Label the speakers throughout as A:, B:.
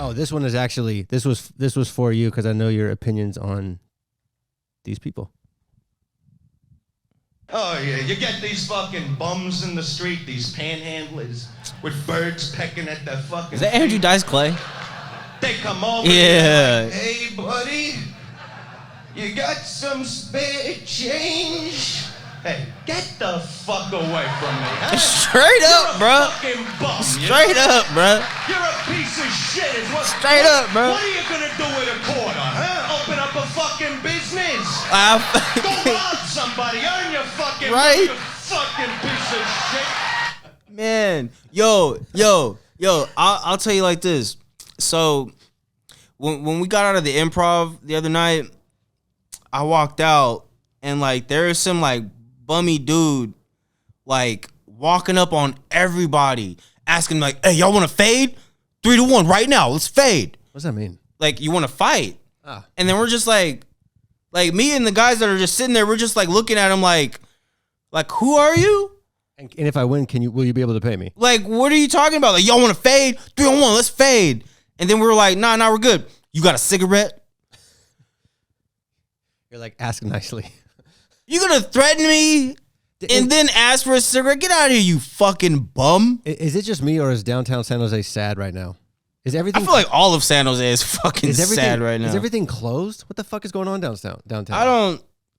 A: Oh, this one is actually this was for you because I know your opinions on these people.
B: Oh yeah, you get these fucking bums in the street, these panhandlers with birds pecking at their fucking.
C: Is that Andrew Dice Clay?
B: They come over.
C: Yeah.
B: Like, hey buddy, you got some spare change? Hey, get the fuck away from me, huh?
C: Straight up, bro.
B: Fucking bum.
C: Straight up, bro.
B: You're a piece of shit. Is what?
C: Straight up, bro.
B: What are you gonna do with a quarter, huh? Open up a fucking business. Go rob somebody. Earn your fucking
C: right.
B: You fucking piece of shit.
C: Man, yo. I'll tell you like this. So when we got out of the improv the other night, I walked out and like there was some like bummy dude like walking up on everybody, asking like, "Hey, y'all want to fade? 3-1 right now. Let's fade."
A: What does that mean?
C: Like, you want to fight? And then we're just like me and the guys that are just sitting there, we're just like looking at him like who are you?
A: And if I win, will you be able to pay me?
C: Like, what are you talking about? Like, y'all want to fade? 3-1, let's fade. And then we were like, nah, we're good. You got a cigarette?
A: You're like, ask nicely.
C: You gonna threaten me and then ask for a cigarette? Get out of here, you fucking bum.
A: Is it just me or is downtown San Jose sad right now? Is everything?
C: I feel like all of San Jose is fucking sad right now.
A: Is everything closed? What the fuck is going on downtown?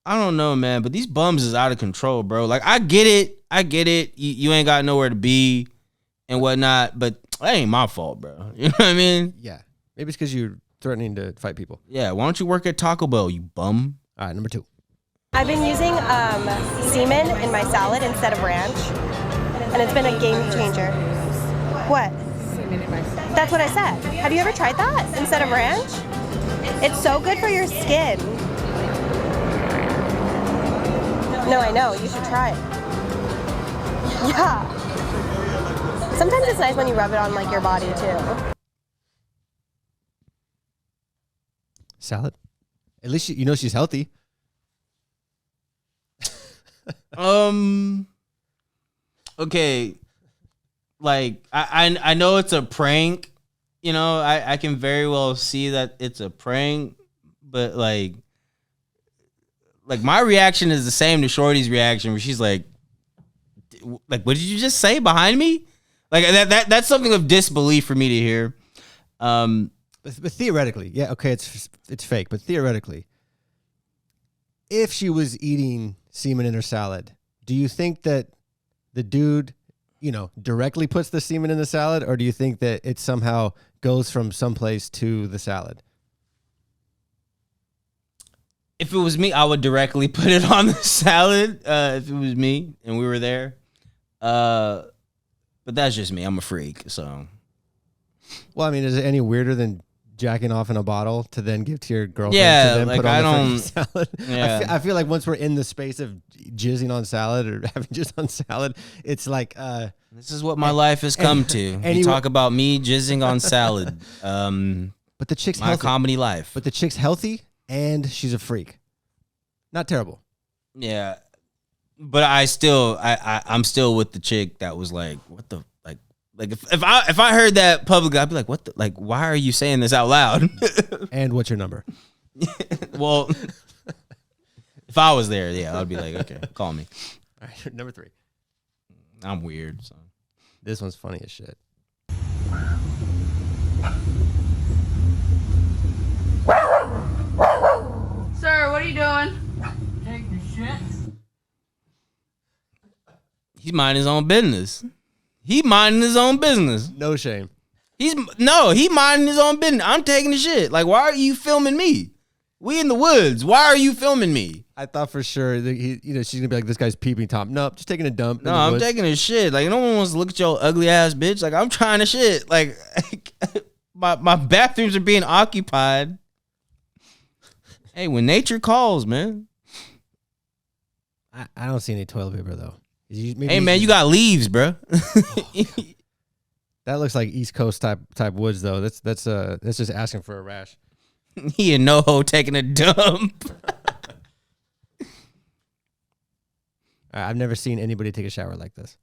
C: I don't know, man. But these bums is out of control, bro. Like, I get it. You ain't got nowhere to be and whatnot. But that ain't my fault, bro. You know what I mean?
A: Yeah. Maybe it's because you're threatening to fight people.
C: Yeah. Why don't you work at Taco Bell, you bum?
A: All right, number 2.
D: I've been using semen in my salad instead of ranch, and it's been a game changer. What? Semen in my salad. That's what I said. Have you ever tried that instead of ranch? It's so good for your skin. No, I know. You should try it. Yeah. Sometimes it's nice when you rub it on like your body too.
A: Salad? At least you know she's healthy.
C: Okay. Like, I know it's a prank. You know, I can very well see that it's a prank, but like my reaction is the same to Shorty's reaction, where she's like, what did you just say behind me? Like that's something of disbelief for me to hear.
A: But theoretically, yeah, okay, it's fake, but theoretically, if she was eating semen in her salad, do you think that the dude, directly puts the semen in the salad, or do you think that it somehow goes from someplace to the salad?
C: If it was me, I would directly put it on the salad. If it was me and we were there, but that's just me. I'm a freak, so.
A: Well, I mean, is it any weirder than jacking off in a bottle to then give to your girlfriend?
C: Yeah,
A: to then
C: like
A: put on
C: I
A: the
C: don't.
A: salad?
C: Yeah.
A: I feel like once we're in the space of jizzing on salad or having jizz on salad, it's like.
C: This is what my life has come to. You talk about me jizzing on salad.
A: But the chick's
C: my
A: healthy.
C: comedy life.
A: But the chick's healthy and she's a freak. Not terrible.
C: Yeah, but I'm still with the chick that was like, what the. Like if I heard that publicly, I'd be like, what the, like, why are you saying this out loud?
A: And what's your number?
C: Well, if I was there, yeah, I'd be like, okay, call me.
A: All right, number 3.
C: I'm weird, so
A: this one's funny as shit.
E: Sir, what are you doing? Taking a shit.
C: He's minding his own business. He minding his own business.
A: No shame.
C: He minding his own business. I'm taking the shit. Like, why are you filming me? We in the woods. Why are you filming me?
A: I thought for sure that she's gonna be like, this guy's peeping Tom. Nope, just taking a dump.
C: No, I'm taking a shit. Like, no one wants to look at your ugly ass bitch. Like, I'm trying to shit. Like, my bathrooms are being occupied. Hey, when nature calls, man.
A: I don't see any toilet paper though.
C: Hey man, you got leaves, bro.
A: That looks like East Coast type woods though. That's just asking for a rash.
C: He in NoHo taking a dump.
A: I've never seen anybody take a shower like this.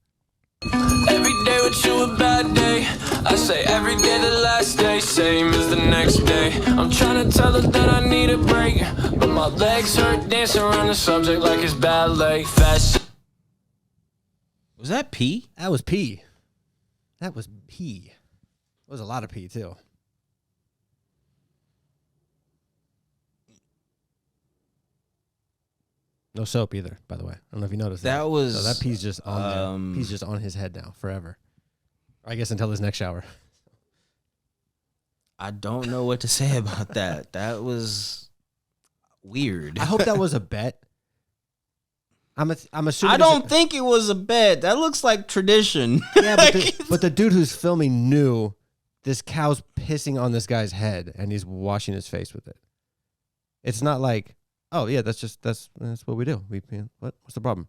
F: Every day with you a bad day. I say every day the last day, same as the next day. I'm trying to tell her that I need a break, but my legs hurt dancing around the subject like it's ballet. Fast.
C: Was that pee?
A: That was pee. That was pee. It was a lot of pee, too. No soap either, by the way. I don't know if you noticed that.
C: That was...
A: So that pee's just on there. He's just on his head now forever. I guess until his next shower.
C: I don't know what to say about that. That was weird.
A: I hope that was a bet. I'm assuming.
C: I don't think it was a bet. That looks like tradition.
A: Yeah, but the dude who's filming knew this cow's pissing on this guy's head and he's washing his face with it. It's not like, oh yeah, that's what we do. What's the problem?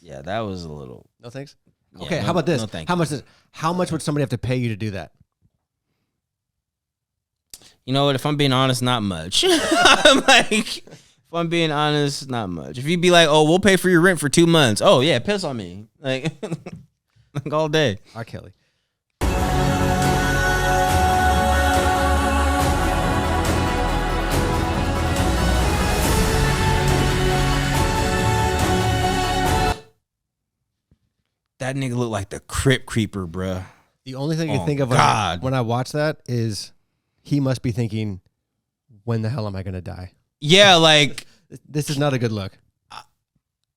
C: Yeah, that was a little.
A: No thanks.
C: Yeah,
A: Okay,
C: no,
A: how about this?
C: no thank you.
A: How much would somebody have to pay you to do that?
C: You know what? If I'm being honest, not much. I'm like, if I'm being honest, not much. If you'd be like, oh, we'll pay for your rent for 2 months. Oh yeah, piss on me, like all day.
A: R. Kelly.
C: That nigga looked like the Crypt Creeper, bruh.
A: The only thing I can think of when I watch that is he must be thinking, when the hell am I going to die?
C: Yeah, like
A: This is not a good look.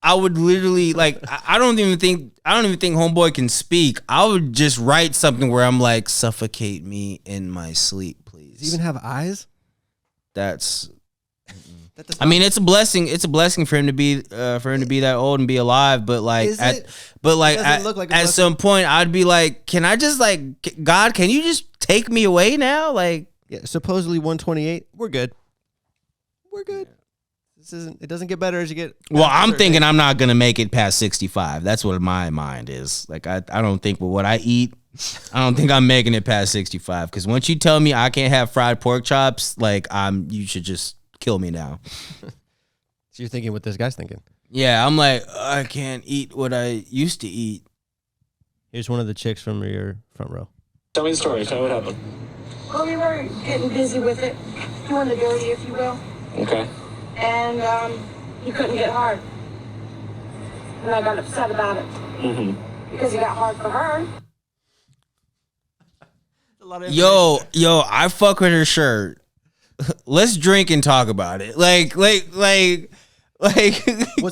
C: I would literally like I don't even think homeboy can speak. I would just write something where I'm like, suffocate me in my sleep, please.
A: Does he even have eyes?
C: That's
A: That does
C: I mean, it's a blessing. It's a blessing for him to be that old and be alive. But like,
A: Is it?
C: at
A: look like a
C: at
A: blessing.
C: some point, I'd be like, can I just like, God, can you just take me away now? Like,
A: Yeah, supposedly 128. We're good. We're good. It doesn't get better as you get.
C: well,
A: past a
C: I'm
A: certain
C: thinking
A: age.
C: I'm not gonna make it past 65. That's what my mind is. Like, I don't think with what I eat, I don't think I'm making it past 65. Because once you tell me I can't have fried pork chops, like you should just kill me now.
A: So you're thinking what this guy's thinking.
C: Yeah, I'm like, I can't eat what I used to eat.
A: Here's one of the chicks from your front row.
F: Tell me the story. Tell me what happened.
G: Well, we were getting busy with it, doing the dirty, if you will,
F: Okay.
G: and he couldn't get hard. And I got upset about it because he got hard for her.
C: Yo, I fuck with her shirt. Let's drink and talk about it. Like.
A: Was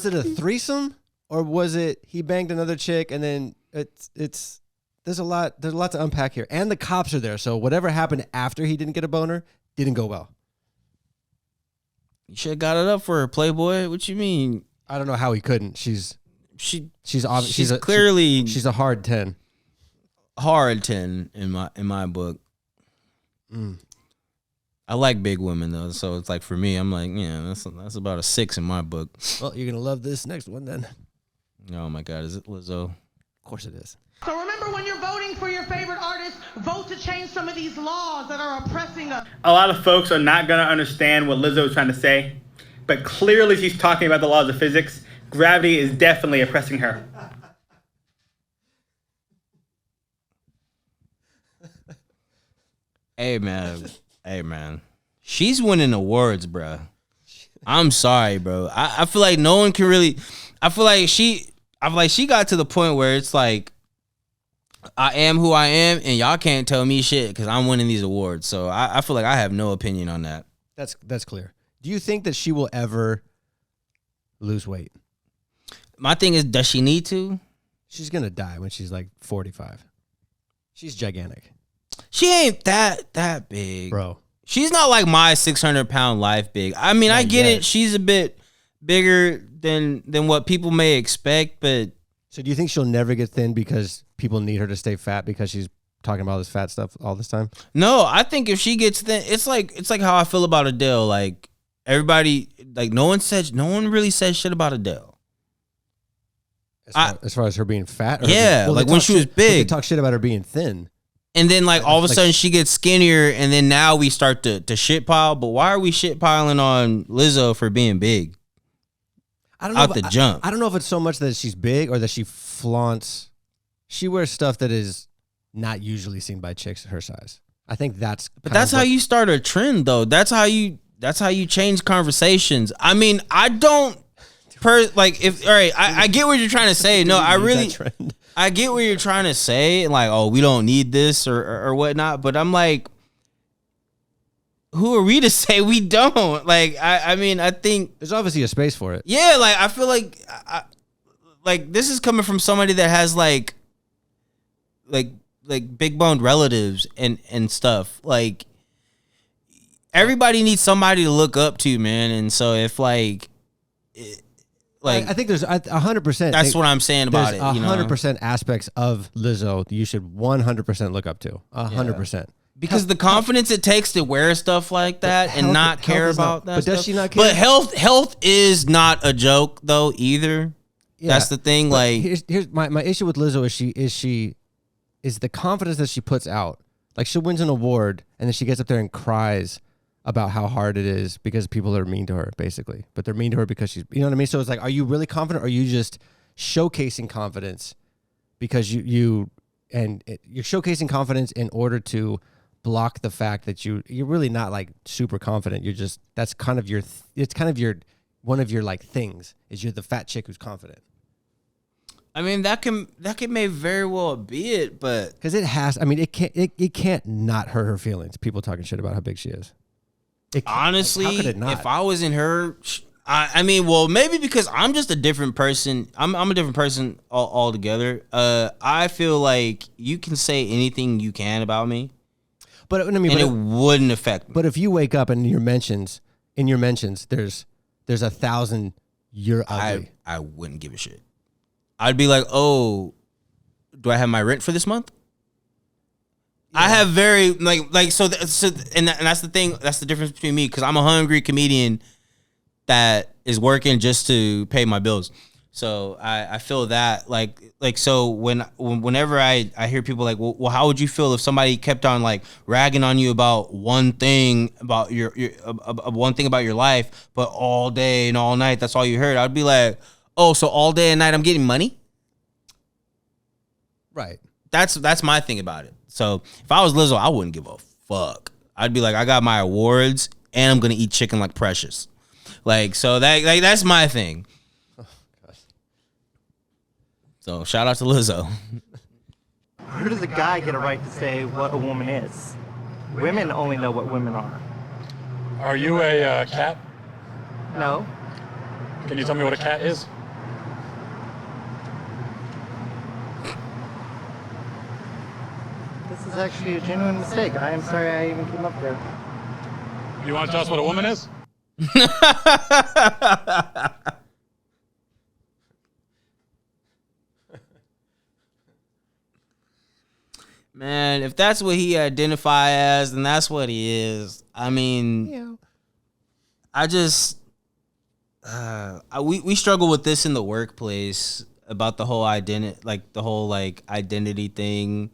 A: it a threesome or was it he banged another chick and then it's there's a lot to unpack here, and the cops are there, so whatever happened after he didn't get a boner didn't go well.
C: You should have got it up for her, Playboy. What you mean?
A: I don't know how he couldn't. She's
C: She's clearly
A: she's a hard 10.
C: hard 10 in my book. I like big women though, so it's like for me, I'm like, yeah, that's about a 6 in my book.
A: Well, you're gonna love this next one then.
C: Oh my God, is it Lizzo?
A: Of course it is.
H: So remember, when you're voting for your favorite artist, vote to change some of these laws that are oppressing us.
I: A lot of folks are not going to understand what Lizzo is trying to say, but clearly she's talking about the laws of physics. Gravity is definitely oppressing her.
C: Hey man, she's winning awards, bro. I'm sorry, bro. I feel like no one can really. I feel like she got to the point where it's like, I am who I am, and y'all can't tell me shit because I'm winning these awards. So I feel like I have no opinion on that.
A: That's clear. Do you think that she will ever lose weight?
C: My thing is, does she need to?
A: She's gonna die when she's like 45. She's gigantic,
C: She ain't that big,
A: bro.
C: She's not like my 600-pound life big. I mean, I get
A: yet.
C: it. She's a bit bigger than what people may expect, but
A: So do you think she'll never get thin because people need her to stay fat because she's talking about this fat stuff all this time?
C: no, I think if she gets thin, it's like how I feel about Adele. Like everybody, like no one really says shit about Adele.
A: As far as her being fat?
C: Yeah, like
A: they
C: when
A: talk
C: she was
A: shit- but They
C: big.
A: talk shit about her being thin.
C: And then like all of a
A: Like-
C: sudden she gets skinnier, and then now we start to shit pile. But why are we shit piling on Lizzo for being big?
A: I don't know
C: out the jump.
A: I don't know if it's so much that she's big or that she flaunts. She wears stuff that is not usually seen by chicks her size. I think that's.
C: But that's how you start a trend, though. That's how you change conversations. I mean, I don't. All right, I get what you're trying to say. No, I get what you're trying to say. Like, oh, we don't need this or whatnot. But I'm like, who are we to say we don't? Like, I mean, I think
A: there's obviously a space for it.
C: Yeah, like I feel like, this is coming from somebody that has like big boned relatives and stuff. Like, everybody needs somebody to look up to, man. And so if I
A: think there's 100%.
C: That's what I'm saying about it.
A: 100% aspects of Lizzo that you should 100% look up to. 100%.
C: Because the confidence it takes to wear stuff like that and not care about that.
A: But
C: stuff.
A: does she not care?
C: But health is not a joke though either. Yeah. That's the thing. Like,
A: here's my issue with Lizzo is the confidence that she puts out. Like, she wins an award and then she gets up there and cries about how hard it is because people are mean to her, basically. But they're mean to her because she's, you know what I mean? So it's like, are you really confident or are you just showcasing confidence because you're showcasing confidence in order to block the fact that you're really not like super confident. You're just, that's kind of one of your like things is you're the fat chick who's confident.
C: I mean, that may very well be it, but
A: because it can't not hurt her feelings. People talking shit about how big she is.
C: Honestly,
A: how could it not?
C: If I was in her, I mean, well, maybe because I'm just a different person. I'm a different person altogether. I feel like you can say anything you can about me,
A: but I mean,
C: it wouldn't affect me.
A: But if you wake up and in your mentions, there's 1,000 you're ugly.
C: I wouldn't give a shit. I'd be like, oh, do I have my rent for this month? Yeah. I have very and that's the thing. That's the difference between me because I'm a hungry comedian that is working just to pay my bills. So I feel that so whenever I hear people like, well, how would you feel if somebody kept on like ragging on you about one thing about your one thing about your life, but all day and all night that's all you heard? I'd be like, oh, so all day and night I'm getting money?
A: Right.
C: That's my thing about it. So if I was Lizzo, I wouldn't give a fuck. I'd be like, I got my awards and I'm gonna eat chicken like Precious. So that's my thing. Oh, gosh. So shout out to Lizzo.
J: Where does a guy get a right to say what a woman is? Women only know what women are.
K: Are you a cat?
J: No.
K: Can you tell me what a cat is?
J: This is actually a genuine mistake. I am sorry I even came up there.
K: You want to tell us what a woman is?
C: Man, if that's what he identify as, then that's what he is. I mean, I just we struggle with this in the workplace about the whole identity thing,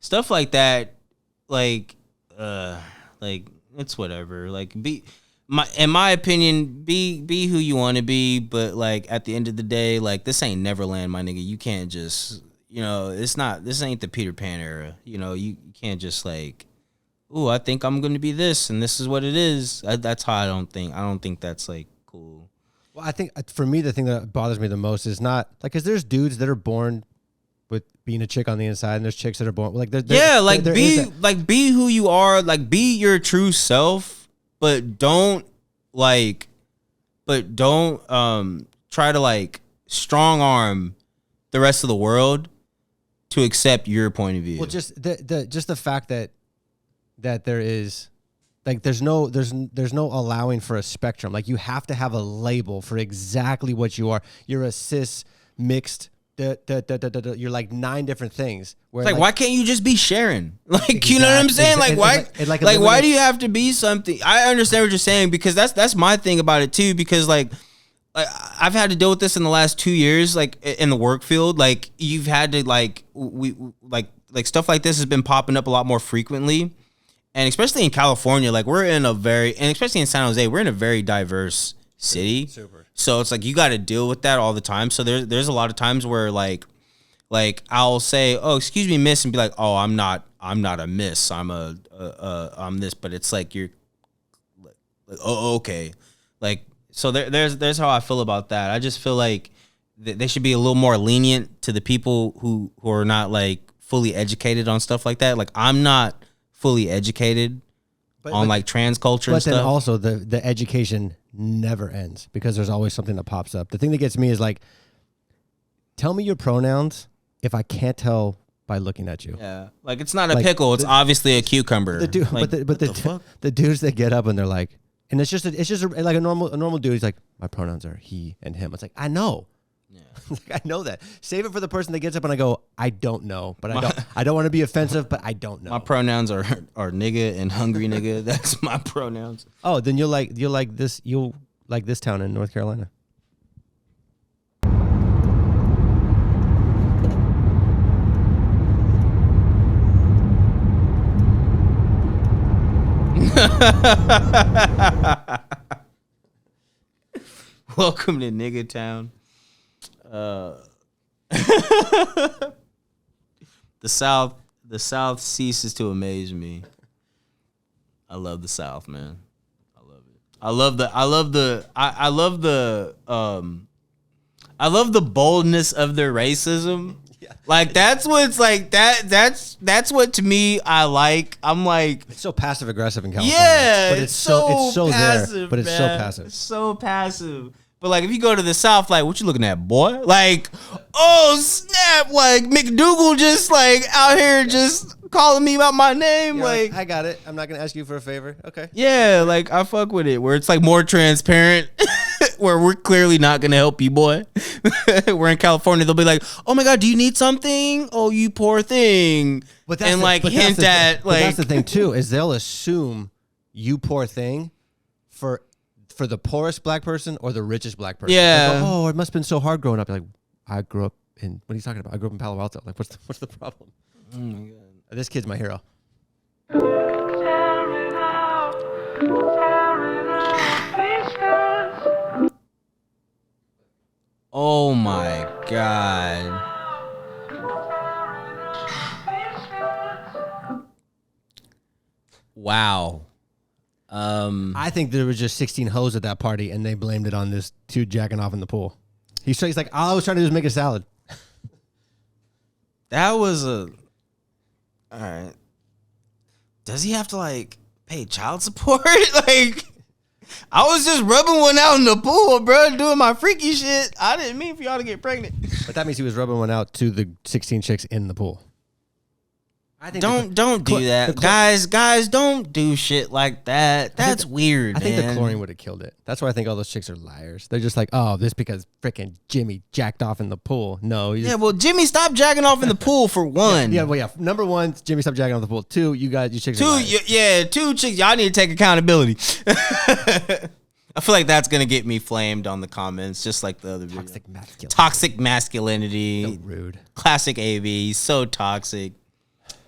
C: stuff like that. It's whatever. In my opinion, be who you want to be, but at the end of the day, this ain't Neverland, my nigga. You can't just, this ain't the Peter Pan era. You can't just ooh, I think I'm gonna be this and this is what it is. That's how I don't think that's cool.
A: Well, I think for me, the thing that bothers me the most is not because there's dudes that are born with being a chick on the inside, and there's chicks that are born
C: be who you are, be your true self, but don't try to strong arm the rest of the world to accept your point of view.
A: Well, just the fact that there is. There's no allowing for a spectrum. You have to have a label for exactly what you are. You're a cis mixed. You're 9 different things. Where
C: why can't you just be Sharon?
A: Exactly,
C: you know what I'm saying? Why do you have to be something? I understand what you're saying because that's my thing about it too. Because I've had to deal with this in the last 2 years. In the work field, you've had to stuff like this has been popping up a lot more frequently. And especially in California, we're in and especially in San Jose, we're in a very diverse city.
A: Super.
C: So it's like you got to deal with that all the time. So there's a lot of times where like I'll say, "Oh, excuse me, miss," and be like, "Oh, I'm not a miss. I'm I'm this." But it's like you're like, "Oh, okay." Like so there's how I feel about that. I just feel like they should be a little more lenient to the people who are not like fully educated on stuff like that. Like I'm not fully educated on like trans culture and stuff.
A: But then also the education never ends because there's always something that pops up. The thing that gets me is like, tell me your pronouns if I can't tell by looking at you.
C: Yeah, like it's not a pickle. It's obviously a cucumber.
A: The dude,
C: like,
A: but the dudes that get up and they're like, and it's just like a normal dude. He's like, my pronouns are he and him. It's like I know. Like, I know that. Save it for the person that gets up and I go, I don't know, but I don't want to be offensive, but I don't know.
C: My pronouns are nigga and hungry nigga. That's my pronouns.
A: Oh, then you'll like this town in North Carolina.
C: Welcome to Nigga Town. The South ceases to amaze me. I love the South, man. I love it. I love the boldness of their racism. Yeah. Like that's what's like that's what to me I like. I'm like
A: it's so passive aggressive in California.
C: Yeah,
A: but it's so
C: passive,
A: there. But it's
C: man.
A: so passive.
C: It's so passive. But like if you go to the South, like what you looking at, boy? Like, oh snap! Like McDougal just like out here just calling me about my name. Like
A: I got it. I'm not gonna ask you for a favor. Okay.
C: Yeah, like I fuck with it. Where it's like more transparent. Where we're clearly not gonna help you, boy. We're in California. They'll be like, "Oh my god, do you need something? Oh, you poor thing."
A: But
C: and like hint at like
A: that's the thing too is they'll assume you poor thing for the poorest black person or the richest black person.
C: Yeah.
A: Like, oh, it must have been so hard growing up. You're like, I grew up in what are you talking about? I grew up in Palo Alto. Like, what's the problem?
C: Oh my god.
A: This kid's my hero.
C: Oh my god. Wow.
A: I think there was just 16 hoes at that party, and they blamed it on this dude jacking off in the pool. He's like, all I was trying to do is make a salad.
C: That was all right. Does he have to like pay child support? Like, I was just rubbing one out in the pool, bro, doing my freaky shit. I didn't mean for y'all to get pregnant.
A: But that means he was rubbing one out to the 16 chicks in the pool. I think
C: don't do that, guys. Don't do shit like that. That's weird.
A: I think
C: man.
A: the chlorine would have killed it. That's why I think all those chicks are liars. They're just like, oh, this because freaking Jimmy jacked off in the pool. No,
C: well, Jimmy stopped jacking off in the pool for one.
A: Yeah. Number one, Jimmy stopped jacking off in the pool. Two, you chicks. Are liars.
C: Two chicks. Y'all need to take accountability. I feel like that's gonna get me flamed on the comments, just like the other video. Toxic masculinity.
A: So rude.
C: Classic AV. So toxic.